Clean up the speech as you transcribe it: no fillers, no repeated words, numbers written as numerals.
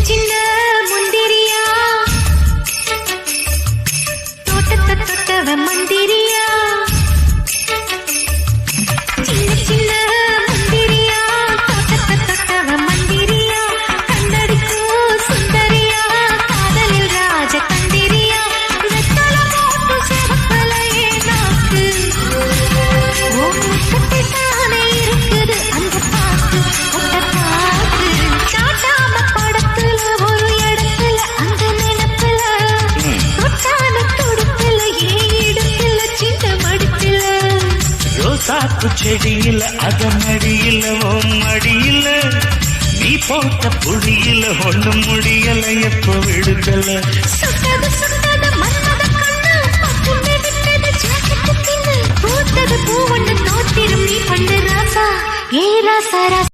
சின்ன முந்திரியா தோட்டத்தை தொட்டவ மந்திரியா சின்ன சின்ன முந்திரியா தோட்டத்தை தொட்டவ மந்திரியா கண்ணடிக்கும் சுந்தரியா காதலில் ராஜ தந்திரியா வெத்தல போட்டு சிவப்பலையே நாக்கு தானே இருக்குது அந்த பாட்டு ஒட்ட பாட்டு காட்டாம படத்துல ஒரு இடத்துல அந்த நிலத்துல தொட்டான துடுப்புல ஏடுத்துல சின்ன மடுப்புல ரோசாப்பு செடியில அதன் அடியில மடியில நீ போட்ட புடியில ஒண்ணு முடியல எப்போ விடுதல சுட்டது சுட்டது மன்னத கண்ணு பட்டு விட்டது ஜாக்கெட்டு பின்னு பூத்தது பூவண்ண தோத்திரும் நீ பண்ணு ராசா ஏ ராசா ராசா